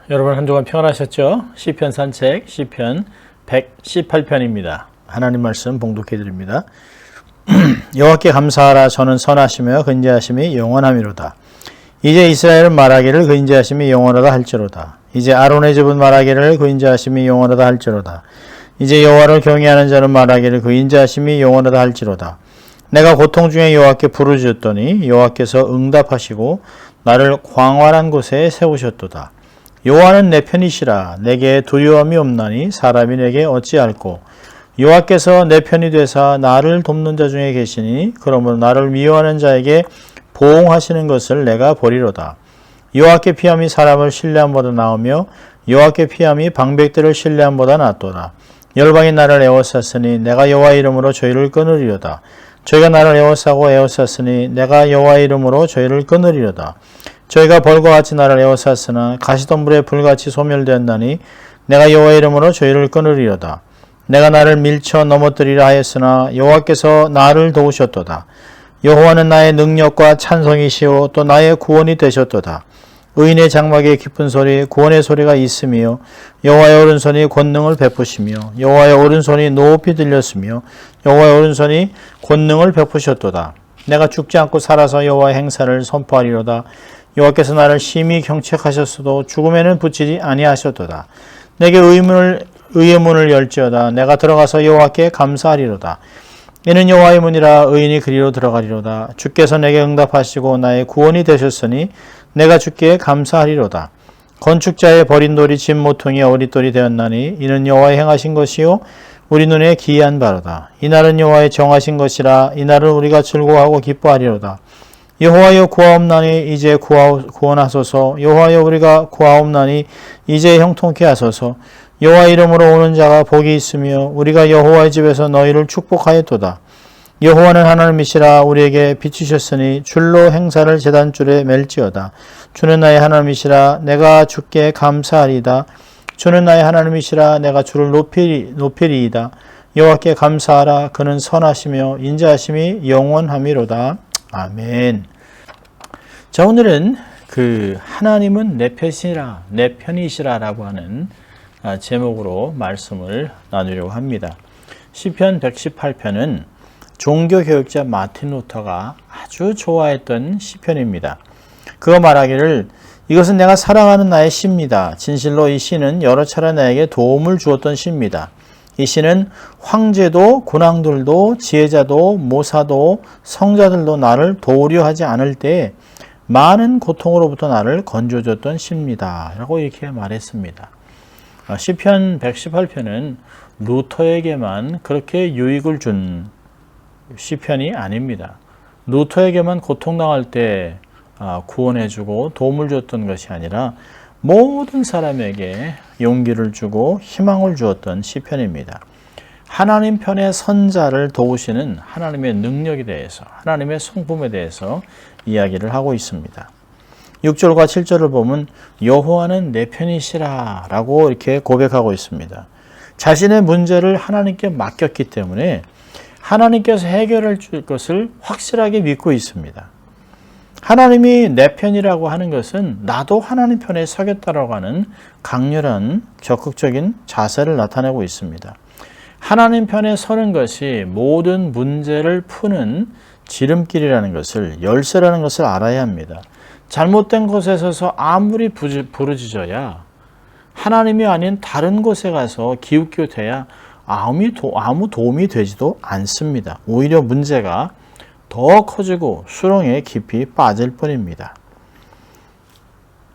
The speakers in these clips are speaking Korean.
여러분 한 주간 평안하셨죠? 시편 산책 시편 118편입니다. 하나님 말씀 봉독해 드립니다. 여호와께 감사하라. 저는 선하시며 근제하심이 영원함이로다. 이제 이스라엘은 말하기를 근제하심이 영원하다 할지로다. 이제 아론의 집은 말하기를 근제하심이 영원하다 할지로다. 이제 여호와를 경외하는 자는 말하기를 근제하심이 영원하다 할지로다. 내가 고통 중에 여호와께 부르짖었더니 여호와께서 응답하시고 나를 광활한 곳에 세우셨도다. 여호와는 내 편이시라. 내게 두려움이 없나니 사람이 내게 어찌할꼬. 여호와께서 내 편이 되사 나를 돕는 자 중에 계시니 그러므로 나를 미워하는 자에게 보응하시는 것을 내가 보리로다. 여호와께 피함이 사람을 신뢰함보다 나으며 여호와께 피함이 방백들을 신뢰함보다 낫도다. 열방이 나를 에워쌌으니 내가 여호와 이름으로 저희를 끊으리로다. 저희가 나를 에워싸고 에워쌌으니 내가 여호와 이름으로 저희를 끊으리로다. 저희가 벌과 같이 나를 에워쌌으나 가시덤불에 불같이 소멸되었나니 내가 여호와 이름으로 저희를 끊으리로다. 내가 나를 밀쳐 넘어뜨리라 하였으나 여호와께서 나를 도우셨도다. 여호와는 나의 능력과 찬송이시오 또 나의 구원이 되셨도다. 의인의 장막에 기쁜 소리 구원의 소리가 있으며 여호와의 오른손이 권능을 베푸시며 여호와의 오른손이 높이 들렸으며 여호와의 오른손이 권능을 베푸셨도다. 내가 죽지 않고 살아서 여호와의 행사를 선포하리로다. 여호와께서 나를 심히 경책하셨어도 죽음에는 붙이지 아니하셨도다. 내게 의의 문을 열지어다. 내가 들어가서 여호와께 감사하리로다. 이는 여호와의 문이라 의인이 그리로 들어가리로다. 주께서 내게 응답하시고 나의 구원이 되셨으니 내가 주께 감사하리로다. 건축자의 버린 돌이 집 모퉁이의 어릿돌이 되었나니 이는 여호와의 행하신 것이요 우리 눈에 기이한 바로다. 이날은 여호와의 정하신 것이라 이날은 우리가 즐거워하고 기뻐하리로다. 여호와여 구하옵나니 이제 구원하소서. 여호와여 우리가 구하옵나니 이제 형통케 하소서. 여호와 이름으로 오는 자가 복이 있으며 우리가 여호와의 집에서 너희를 축복하였도다. 여호와는 하나님이시라. 우리에게 비추셨으니 줄로 행사를 제단줄에 맬지어다. 주는 나의 하나님이시라. 내가 주께 감사하리이다. 주는 나의 하나님이시라. 내가 주를 높이리이다. 여호와께 감사하라. 그는 선하시며 인자하심이 영원함이로다. 아멘. 자, 오늘은 하나님은 내 편이시라 라고 하는 제목으로 말씀을 나누려고 합니다. 시편 118편은 종교교육자 마틴 루터가 아주 좋아했던 시편입니다. 그가 말하기를 이것은 내가 사랑하는 나의 시입니다. 진실로 이 시는 여러 차례 나에게 도움을 주었던 시입니다. 이 시는 황제도 군왕들도 지혜자도 모사도 성자들도 나를 도우려 하지 않을 때 많은 고통으로부터 나를 건져줬던 시입니다. 라고 이렇게 말했습니다. 시편 118편은 루터에게만 그렇게 유익을 준 시편이 아닙니다. 루터에게만 고통당할 때 구원해주고 도움을 줬던 것이 아니라 모든 사람에게 용기를 주고 희망을 주었던 시편입니다. 하나님 편의 선자를 도우시는 하나님의 능력에 대해서, 하나님의 성품에 대해서 이야기를 하고 있습니다. 6절과 7절을 보면 여호와는 내 편이시라 라고 이렇게 고백하고 있습니다. 자신의 문제를 하나님께 맡겼기 때문에 하나님께서 해결해 줄 것을 확실하게 믿고 있습니다. 하나님이 내 편이라고 하는 것은 나도 하나님 편에 서겠다라고 하는 강렬한 적극적인 자세를 나타내고 있습니다. 하나님 편에 서는 것이 모든 문제를 푸는 지름길이라는 것을, 열쇠라는 것을 알아야 합니다. 잘못된 곳에 서서 아무리 부르짖어야 하나님이 아닌 다른 곳에 가서 기웃기웃해야 아무 도움이 되지도 않습니다. 오히려 문제가 더 커지고 수렁에 깊이 빠질 뿐입니다.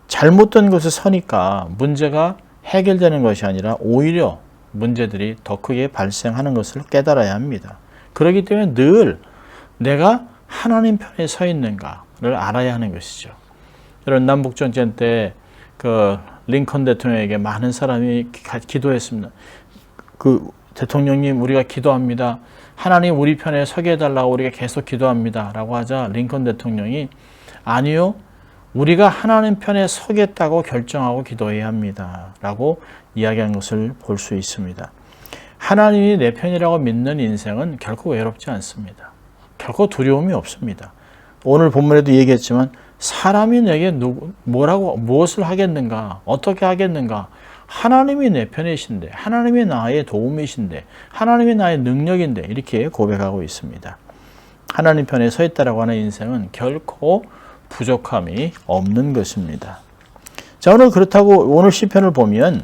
잘못된 곳에 서니까 문제가 해결되는 것이 아니라 오히려 문제들이 더 크게 발생하는 것을 깨달아야 합니다. 그렇기 때문에 늘 내가 하나님 편에 서 있는가를 알아야 하는 것이죠. 여러분, 남북전쟁 때 링컨 대통령에게 많은 사람이 기도했습니다. 대통령님, 우리가 기도합니다. 하나님 우리 편에 서게 해달라고 우리가 계속 기도합니다. 라고 하자 링컨 대통령이 아니요, 우리가 하나님 편에 서겠다고 결정하고 기도해야 합니다. 라고 이야기한 것을 볼 수 있습니다. 하나님이 내 편이라고 믿는 인생은 결코 외롭지 않습니다. 결코 두려움이 없습니다. 오늘 본문에도 얘기했지만 사람이 내게 무엇을 하겠는가? 어떻게 하겠는가? 하나님이 내 편이신데, 하나님이 나의 도움이신데, 하나님이 나의 능력인데 이렇게 고백하고 있습니다. 하나님 편에 서 있다라고 하는 인생은 결코 부족함이 없는 것입니다. 자, 오늘 그렇다고 오늘 시편을 보면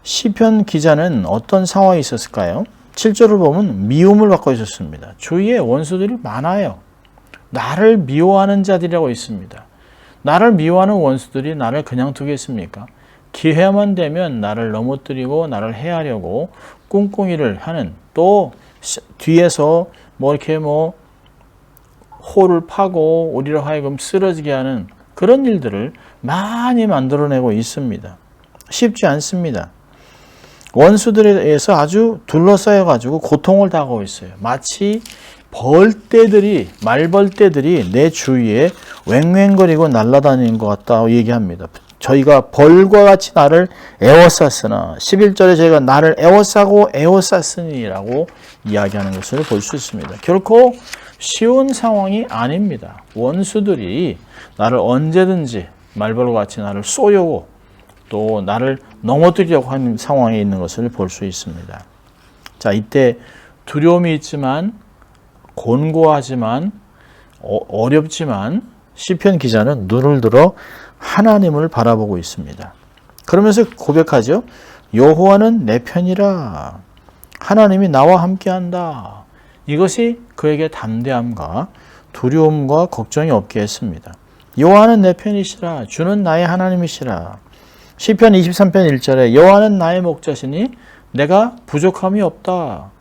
시편 기자는 어떤 상황이 있었을까요? 7절을 보면 미움을 받고 있었습니다. 주위에 원수들이 많아요. 나를 미워하는 자들이라고 있습니다. 나를 미워하는 원수들이 나를 그냥 두겠습니까? 기회만 되면 나를 넘어뜨리고 나를 해하려고 꿍꿍이를 하는, 또 뒤에서 이렇게 홀을 파고 우리로 하여금 쓰러지게 하는 그런 일들을 많이 만들어내고 있습니다. 쉽지 않습니다. 원수들에 의해서 아주 둘러싸여 가지고 고통을 당하고 있어요. 마치 말벌떼들이 내 주위에 왱왱거리고 날아다니는 것 같다고 얘기합니다. 저희가 벌과 같이 나를 에워쌌으나, 11절에 저희가 나를 에워싸고 에워쌌으니라고 이야기하는 것을 볼 수 있습니다. 결코 쉬운 상황이 아닙니다. 원수들이 나를 언제든지 말벌과 같이 나를 쏘려고 또 나를 넘어뜨리려고 하는 상황에 있는 것을 볼 수 있습니다. 자, 이때 두려움이 있지만, 곤고하지만, 어렵지만 시편 기자는 눈을 들어 하나님을 바라보고 있습니다. 그러면서 고백하죠. 여호와는 내 편이라. 하나님이 나와 함께한다. 이것이 그에게 담대함과 두려움과 걱정이 없게 했습니다. 여호와는 내 편이시라. 주는 나의 하나님이시라. 시편 23편 1절에 여호와는 나의 목자시니 내가 부족함이 없다.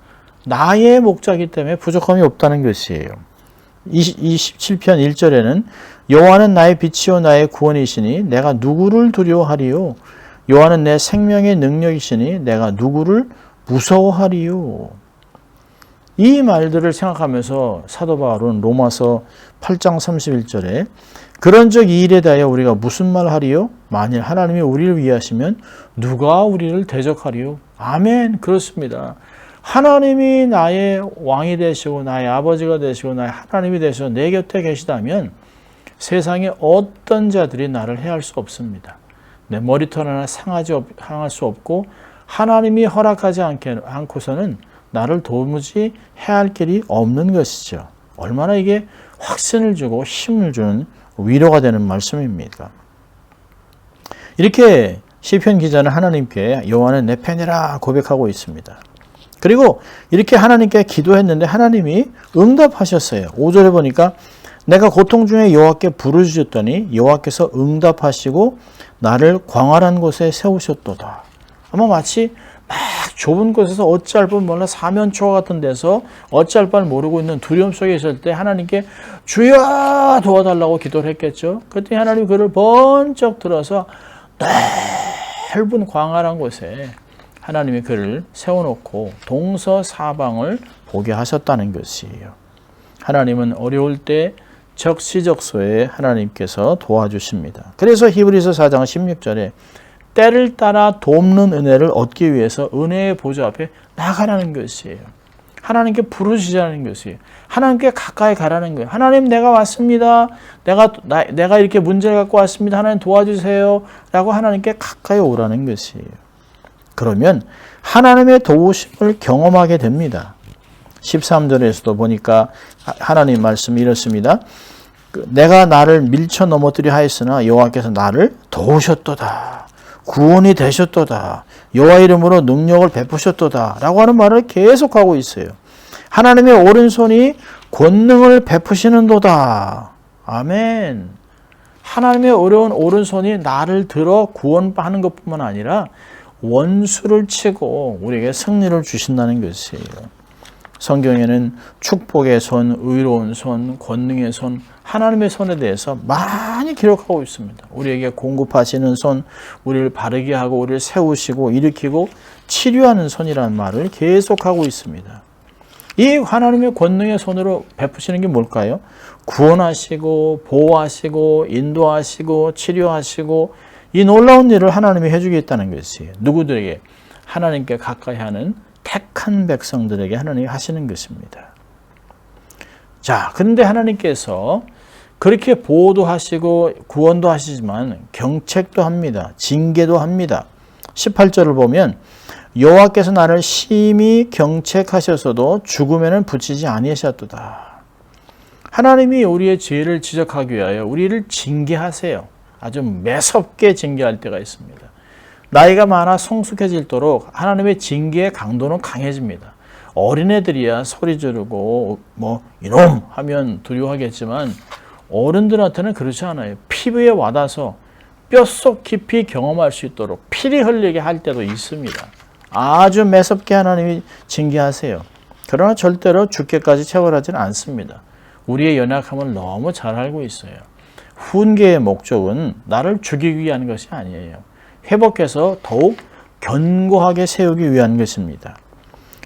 나의 목자이기 때문에 부족함이 없다는 것이에요. 27편 1절에는 여호와는 나의 빛이요 나의 구원이시니 내가 누구를 두려워하리요. 여호와는 내 생명의 능력이시니 내가 누구를 무서워하리요. 이 말들을 생각하면서 사도 바울은 로마서 8장 31절에 그런즉 이 일에 대하여 우리가 무슨 말 하리요? 만일 하나님이 우리를 위하시면 누가 우리를 대적하리요? 아멘. 그렇습니다. 하나님이 나의 왕이 되시고 나의 아버지가 되시고 나의 하나님이 되시고 내 곁에 계시다면 세상에 어떤 자들이 나를 해할 수 없습니다. 내 머리털 하나 상할 수 없고 하나님이 허락하지 않고서는 나를 도무지 해할 길이 없는 것이죠. 얼마나 이게 확신을 주고 힘을 주는 위로가 되는 말씀입니다. 이렇게 시편 기자는 하나님께 여호와는 내 편이라 고백하고 있습니다. 그리고 이렇게 하나님께 기도했는데 하나님이 응답하셨어요. 5절에 보니까 내가 고통 중에 여호와께 부르짖었더니 여호와께서 응답하시고 나를 광활한 곳에 세우셨도다. 아마 마치 막 좁은 곳에서 어찌할 뻔 몰라 사면초와 같은 데서 어찌할 뻔 모르고 있는 두려움 속에 있을 때 하나님께 주여 도와달라고 기도를 했겠죠. 그랬더니 하나님이 그를 번쩍 들어서 넓은 광활한 곳에 하나님이 그를 세워놓고 동서사방을 보게 하셨다는 것이에요. 하나님은 어려울 때 적시적소에 하나님께서 도와주십니다. 그래서 히브리서 4장 16절에 때를 따라 돕는 은혜를 얻기 위해서 은혜의 보좌 앞에 나가라는 것이에요. 하나님께 부르시자는 것이에요. 하나님께 가까이 가라는 거예요. 하나님 내가 왔습니다. 내가 이렇게 문제를 갖고 왔습니다. 하나님 도와주세요. 라고 하나님께 가까이 오라는 것이에요. 그러면 하나님의 도우심을 경험하게 됩니다. 13절에서도 보니까 하나님 말씀이 이렇습니다. 내가 나를 밀쳐 넘어뜨려 하였으나 여호와께서 나를 도우셨도다. 구원이 되셨도다. 여호와 이름으로 능력을 베푸셨도다. 라고 하는 말을 계속하고 있어요. 하나님의 오른손이 권능을 베푸시는도다. 아멘. 하나님의 어려운 오른손이 나를 들어 구원하는 것뿐만 아니라 원수를 치고 우리에게 승리를 주신다는 것이에요. 성경에는 축복의 손, 의로운 손, 권능의 손, 하나님의 손에 대해서 많이 기록하고 있습니다. 우리에게 공급하시는 손, 우리를 바르게 하고 우리를 세우시고 일으키고 치료하는 손이라는 말을 계속하고 있습니다. 이 하나님의 권능의 손으로 베푸시는 게 뭘까요? 구원하시고 보호하시고 인도하시고 치료하시고 이 놀라운 일을 하나님이 해주겠다는 것이에요. 누구들에게? 하나님께 가까이 하는 택한 백성들에게 하나님이 하시는 것입니다. 자, 그런데 하나님께서 그렇게 보호도 하시고 구원도 하시지만 경책도 합니다. 징계도 합니다. 18절을 보면 여호와께서 나를 심히 경책하셔서도 죽음에는 붙이지 아니하셨도다. 하나님이 우리의 죄를 지적하기 위하여 우리를 징계하세요. 아주 매섭게 징계할 때가 있습니다. 나이가 많아 성숙해질도록 하나님의 징계의 강도는 강해집니다. 어린애들이야 소리 지르고 뭐 이놈 하면 두려워하겠지만 어른들한테는 그렇지 않아요. 피부에 와닿아서 뼛속 깊이 경험할 수 있도록 피리 흘리게 할 때도 있습니다. 아주 매섭게 하나님이 징계하세요. 그러나 절대로 죽게까지 처벌하지는 않습니다. 우리의 연약함을 너무 잘 알고 있어요. 훈계의 목적은 나를 죽이기 위한 것이 아니에요. 회복해서 더욱 견고하게 세우기 위한 것입니다.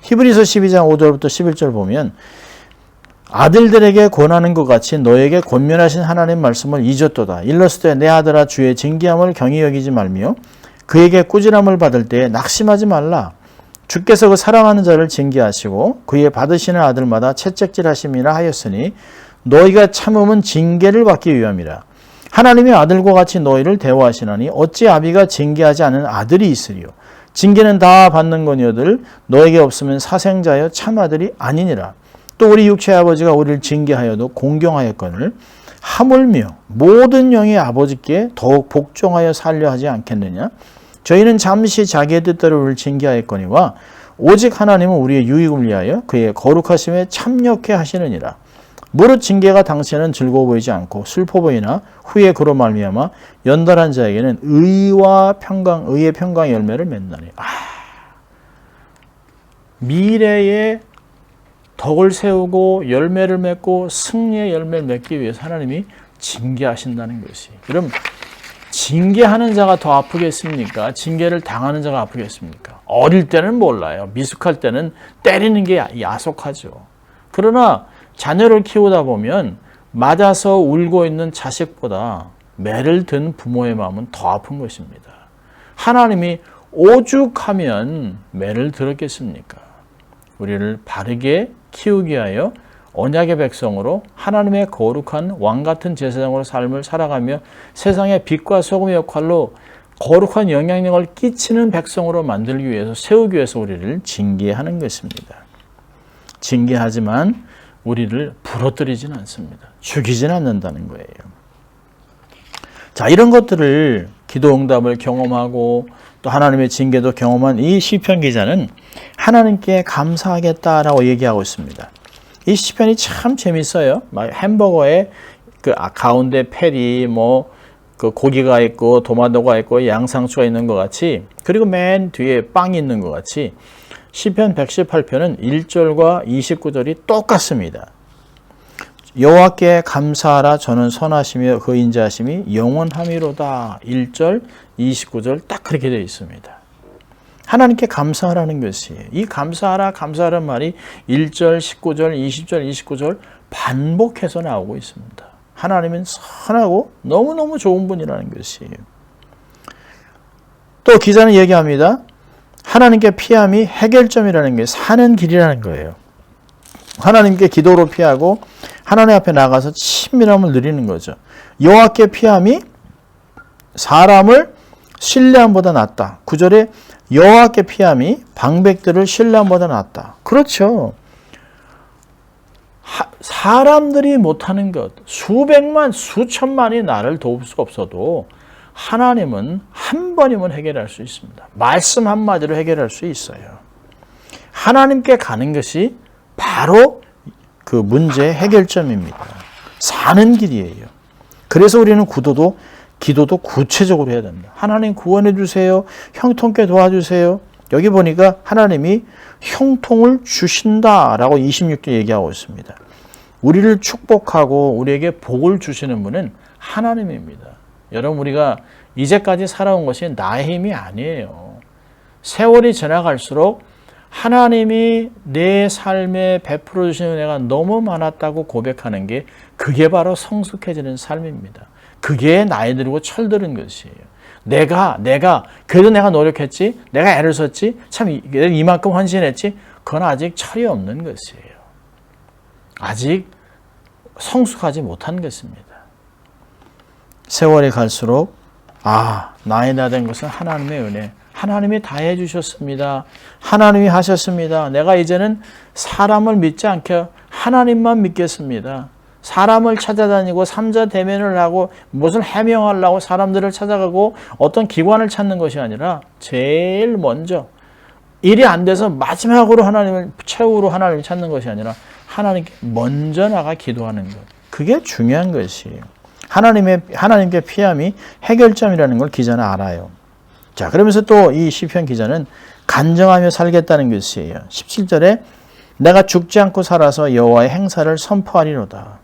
히브리서 12장 5절부터 11절 보면 아들들에게 권하는 것 같이 너에게 권면하신 하나님 말씀을 잊었도다. 일렀을 때 내 아들아 주의 징계함을 경히 여기지 말며 그에게 꾸지람을 받을 때 낙심하지 말라. 주께서 그 사랑하는 자를 징계하시고 그의 받으시는 아들마다 채찍질하심이라 하였으니 너희가 참음은 징계를 받기 위함이라. 하나님의 아들과 같이 너희를 대우하시나니 어찌 아비가 징계하지 않은 아들이 있으리요. 징계는 다 받는 거니여들 너에게 없으면 사생자여 참 아들이 아니니라. 또 우리 육체의 아버지가 우리를 징계하여도 공경하였거늘 하물며 모든 영의 아버지께 더욱 복종하여 살려 하지 않겠느냐. 저희는 잠시 자기의 뜻대로 우리를 징계하였거니와 오직 하나님은 우리의 유익을 위하여 그의 거룩하심에 참여케 하시느니라. 무릇 징계가 당시에는 즐거워 보이지 않고 슬퍼 보이나 후에 그로 말미암아 연단한 자에게는 의의 평강의 열매를 맺나니. 미래에 덕을 세우고 열매를 맺고 승리의 열매를 맺기 위해서 하나님이 징계하신다는 것이. 그럼 징계하는 자가 더 아프겠습니까? 징계를 당하는 자가 아프겠습니까? 어릴 때는 몰라요. 미숙할 때는 때리는 게 야속하죠. 그러나 자녀를 키우다 보면 맞아서 울고 있는 자식보다 매를 든 부모의 마음은 더 아픈 것입니다. 하나님이 오죽하면 매를 들었겠습니까? 우리를 바르게 키우기 위하여 언약의 백성으로 하나님의 거룩한 왕같은 제사장으로 삶을 살아가며 세상의 빛과 소금의 역할로 거룩한 영향력을 끼치는 백성으로 만들기 위해서 세우기 위해서 우리를 징계하는 것입니다. 징계하지만 우리를 부러뜨리지는 않습니다. 죽이지는 않는다는 거예요. 자, 이런 것들을 기도 응답을 경험하고 또 하나님의 징계도 경험한 이 시편 기자는 하나님께 감사하겠다라고 얘기하고 있습니다. 이 시편이 참 재밌어요. 막 햄버거에 그 가운데 패리, 그 고기가 있고 토마토가 있고 양상추가 있는 것 같이, 그리고 맨 뒤에 빵이 있는 것 같이 시편 118편은 1절과 29절이 똑같습니다. 여호와께 감사하라. 저는 선하시며 그 인자하심이 영원함이로다. 1절, 29절 딱 그렇게 되어 있습니다. 하나님께 감사하라는 것이에요. 이 감사하라는 말이 1절, 19절, 20절, 29절 반복해서 나오고 있습니다. 하나님은 선하고 너무너무 좋은 분이라는 것이에요. 또 기자는 얘기합니다. 하나님께 피함이 해결점이라는 게 사는 길이라는 거예요. 하나님께 기도로 피하고 하나님 앞에 나가서 친밀함을 누리는 거죠. 여호와께 피함이 사람을 신뢰함보다 낫다. 9절에 여호와께 피함이 방백들을 신뢰함보다 낫다. 그렇죠. 사람들이 못하는 것, 수백만, 수천만이 나를 도울 수 없어도 하나님은 한 번이면 해결할 수 있습니다. 말씀 한마디로 해결할 수 있어요. 하나님께 가는 것이 바로 그 문제의 해결점입니다. 사는 길이에요. 그래서 우리는 기도도 구체적으로 해야 됩니다. 하나님 구원해 주세요. 형통케 도와주세요. 여기 보니까 하나님이 형통을 주신다라고 26절 얘기하고 있습니다. 우리를 축복하고 우리에게 복을 주시는 분은 하나님입니다. 여러분, 우리가 이제까지 살아온 것이 나의 힘이 아니에요. 세월이 지나갈수록 하나님이 내 삶에 베풀어 주시는 은혜가 너무 많았다고 고백하는 게 그게 바로 성숙해지는 삶입니다. 그게 나이 들고 철드는 것이에요. 그래도 내가 노력했지, 내가 애를 썼지, 참 이만큼 헌신했지, 그건 아직 철이 없는 것이에요. 아직 성숙하지 못한 것입니다. 세월이 갈수록 나이 다 된 것은 하나님의 은혜. 하나님이 다 해주셨습니다. 하나님이 하셨습니다. 내가 이제는 사람을 믿지 않게 하나님만 믿겠습니다. 사람을 찾아다니고 삼자 대면을 하고 무엇을 해명하려고 사람들을 찾아가고 어떤 기관을 찾는 것이 아니라 제일 먼저 일이 안 돼서 마지막으로 최후로 하나님을 찾는 것이 아니라 하나님께 먼저 나가 기도하는 것. 그게 중요한 것이에요. 하나님께 피함이 해결점이라는 걸 기자는 알아요. 자, 그러면서 또 이 시편 기자는 간정하며 살겠다는 것이에요. 17절에 내가 죽지 않고 살아서 여호와의 행사를 선포하리로다.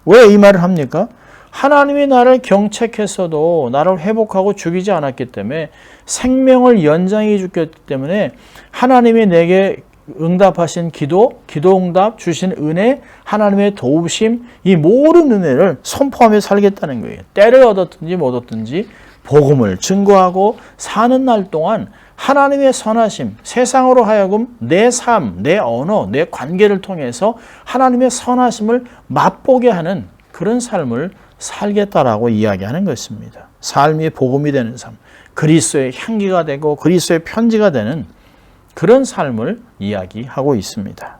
왜 이 말을 합니까? 하나님이 나를 경책했어도 나를 회복하고 죽이지 않았기 때문에 생명을 연장해 주셨기 때문에 하나님이 내게 응답하신 기도 응답 주신 은혜, 하나님의 도우심, 이 모든 은혜를 선포하며 살겠다는 거예요. 때를 얻었든지 못 얻든지 복음을 증거하고 사는 날 동안 하나님의 선하심, 세상으로 하여금 내 삶, 내 언어, 내 관계를 통해서 하나님의 선하심을 맛보게 하는 그런 삶을 살겠다라고 이야기하는 것입니다. 삶이 복음이 되는 삶, 그리스도의 향기가 되고 그리스도의 편지가 되는 그런 삶을 이야기하고 있습니다.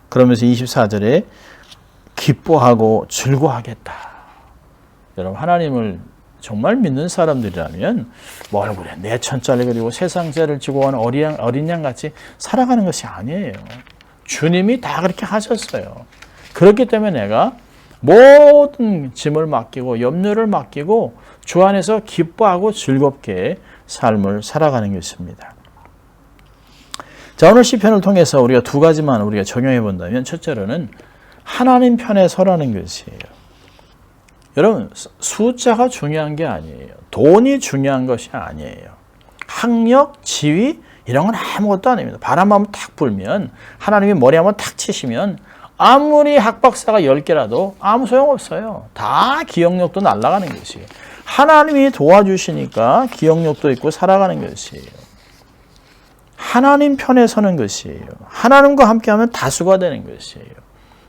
그러면서 24절에 기뻐하고 즐거워하겠다. 여러분, 하나님을 정말 믿는 사람들이라면 뭘 그래 내 천짜리 그리고 세상 죄를 지고 간 어린 양같이 살아가는 것이 아니에요. 주님이 다 그렇게 하셨어요. 그렇기 때문에 내가 모든 짐을 맡기고 염려를 맡기고 주 안에서 기뻐하고 즐겁게 삶을 살아가는 것입니다. 자, 오늘 시편을 통해서 우리가 두 가지만 우리가 적용해 본다면 첫째로는 하나님 편에 서라는 것이에요. 여러분, 숫자가 중요한 게 아니에요. 돈이 중요한 것이 아니에요. 학력, 지위 이런 건 아무것도 아닙니다. 바람 한번 탁 불면 하나님이 머리 한번 탁 치시면 아무리 학박사가 10개라도 아무 소용없어요. 다 기억력도 날아가는 것이에요. 하나님이 도와주시니까 기억력도 있고 살아가는 것이에요. 하나님 편에 서는 것이에요. 하나님과 함께하면 다수가 되는 것이에요.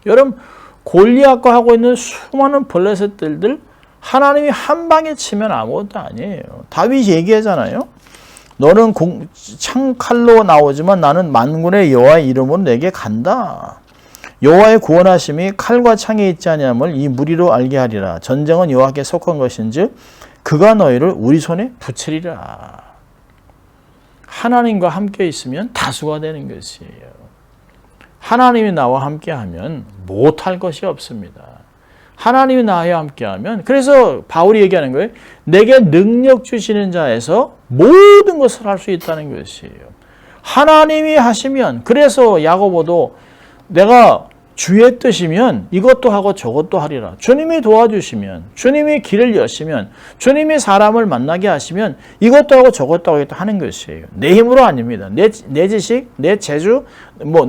여러분, 골리앗과 하고 있는 수많은 블레셋들들 하나님이 한 방에 치면 아무것도 아니에요. 다윗이 얘기하잖아요. 너는 창칼로 나오지만 나는 만군의 여호와의 이름으로 내게 간다. 여호와의 구원하심이 칼과 창에 있지 아니함을 이 무리로 알게 하리라. 전쟁은 여호와께 속한 것인즉 그가 너희를 우리 손에 붙이리라. 하나님과 함께 있으면 다수가 되는 것이에요. 하나님이 나와 함께하면 못할 것이 없습니다. 하나님이 나와 함께하면, 그래서 바울이 얘기하는 거예요. 내게 능력 주시는 자에서 모든 것을 할 수 있다는 것이에요. 하나님이 하시면, 그래서 야고보도 내가 주의 뜻이면 이것도 하고 저것도 하리라. 주님이 도와주시면, 주님이 길을 여시면, 주님이 사람을 만나게 하시면 이것도 하고 저것도 하겠다 하는 것이에요. 내 힘으로 아닙니다. 내 지식, 내 재주,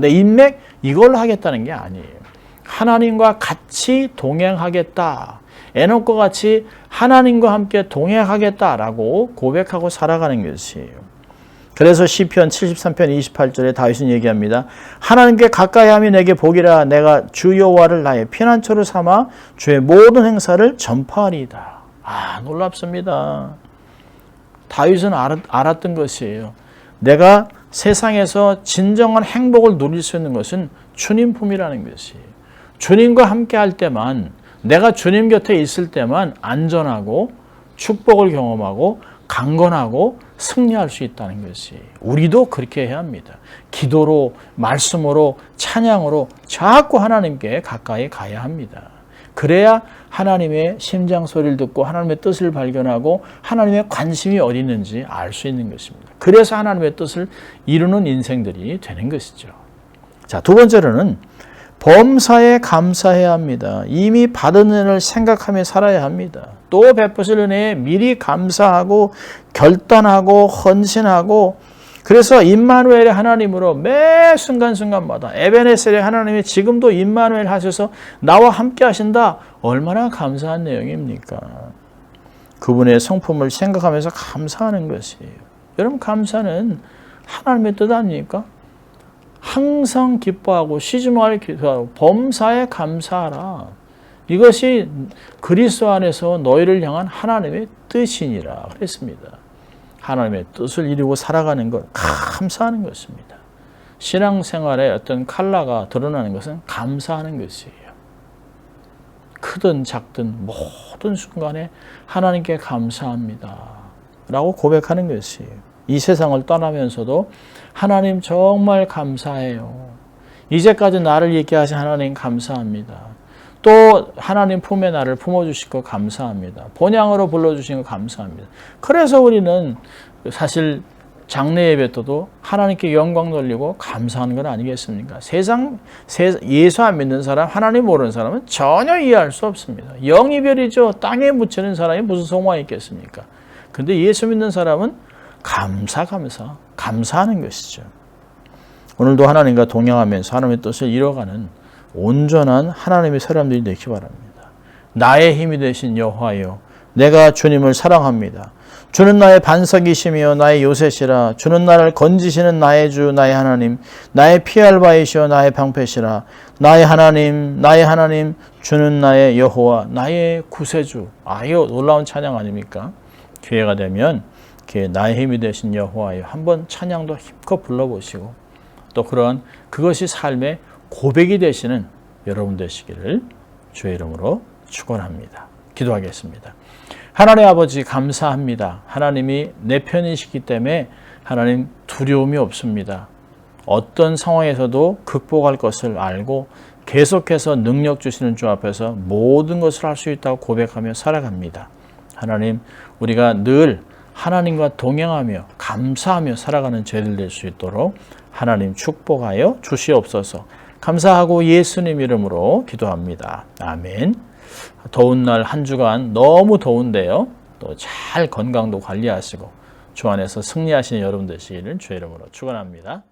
내 인맥 이걸로 하겠다는 게 아니에요. 하나님과 같이 동행하겠다. 에녹과 같이 하나님과 함께 동행하겠다라고 고백하고 살아가는 것이에요. 그래서 시편 73편 28절에 다윗은 얘기합니다. 하나님께 가까이 하면 내게 복이라. 내가 주 여호와를 나의 피난처로 삼아 주의 모든 행사를 전파하리이다. 놀랍습니다. 다윗은 알았던 것이에요. 내가 세상에서 진정한 행복을 누릴 수 있는 것은 주님 품이라는 것이에요. 주님과 함께 할 때만, 내가 주님 곁에 있을 때만 안전하고 축복을 경험하고 강건하고 승리할 수 있다는 것이, 우리도 그렇게 해야 합니다. 기도로, 말씀으로, 찬양으로 자꾸 하나님께 가까이 가야 합니다. 그래야 하나님의 심장 소리를 듣고 하나님의 뜻을 발견하고 하나님의 관심이 어디 있는지 알 수 있는 것입니다. 그래서 하나님의 뜻을 이루는 인생들이 되는 것이죠. 자, 두 번째로는 범사에 감사해야 합니다. 이미 받은 은혜를 생각하며 살아야 합니다. 또 베푸실 은혜에 미리 감사하고 결단하고 헌신하고, 그래서 임마누엘의 하나님으로 매 순간순간마다 에베네셀의 하나님이 지금도 임마누엘 하셔서 나와 함께 하신다. 얼마나 감사한 내용입니까? 그분의 성품을 생각하면서 감사하는 것이에요. 여러분, 감사는 하나님의 뜻 아닙니까? 항상 기뻐하고 쉬지 말고 기도하고 범사에 감사하라. 이것이 그리스도 안에서 너희를 향한 하나님의 뜻이니라 그랬습니다. 하나님의 뜻을 이루고 살아가는 것, 감사하는 것입니다. 신앙생활에 어떤 칼라가 드러나는 것은 감사하는 것이에요. 크든 작든 모든 순간에 하나님께 감사합니다 라고 고백하는 것이에요. 이 세상을 떠나면서도 하나님 정말 감사해요. 이제까지 나를 있게 하신 하나님 감사합니다. 또 하나님 품에 나를 품어주실 거 감사합니다. 본향으로 불러주신 거 감사합니다. 그래서 우리는 사실 장래 예배 때도 하나님께 영광 돌리고 감사하는 건 아니겠습니까? 예수 안 믿는 사람, 하나님 모르는 사람은 전혀 이해할 수 없습니다. 영이별이죠. 땅에 묻히는 사람이 무슨 소망이 있겠습니까? 근데 예수 믿는 사람은 감사하는 것이죠. 오늘도 하나님과 동행하면서 하나님의 뜻을 이뤄가는 온전한 하나님의 사람들이 되기 바랍니다. 나의 힘이 되신 여호와여, 내가 주님을 사랑합니다. 주는 나의 반석이시며 나의 요새시라. 주는 나를 건지시는 나의 주, 나의 하나님, 나의 피할 바이시여 나의 방패시라. 나의 하나님, 주는 나의 여호와, 나의 구세주. 이거 놀라운 찬양 아닙니까? 기회가 되면 나의 힘이 되신 여호와여, 한번 찬양도 힘껏 불러보시고 또 그것이 삶의 고백이 되시는 여러분 되시기를 주의 이름으로 축원합니다. 기도하겠습니다. 하나님 아버지 감사합니다. 하나님이 내 편이시기 때문에 하나님 두려움이 없습니다. 어떤 상황에서도 극복할 것을 알고 계속해서 능력 주시는 주 앞에서 모든 것을 할 수 있다고 고백하며 살아갑니다. 하나님, 우리가 늘 하나님과 동행하며 감사하며 살아가는 죄들 될 수 있도록 하나님 축복하여 주시옵소서. 감사하고 예수님 이름으로 기도합니다. 아멘. 더운 날 한 주간 너무 더운데요. 또 잘 건강도 관리하시고 주 안에서 승리하시는 여러분 되시기를 주의 이름으로 축원합니다.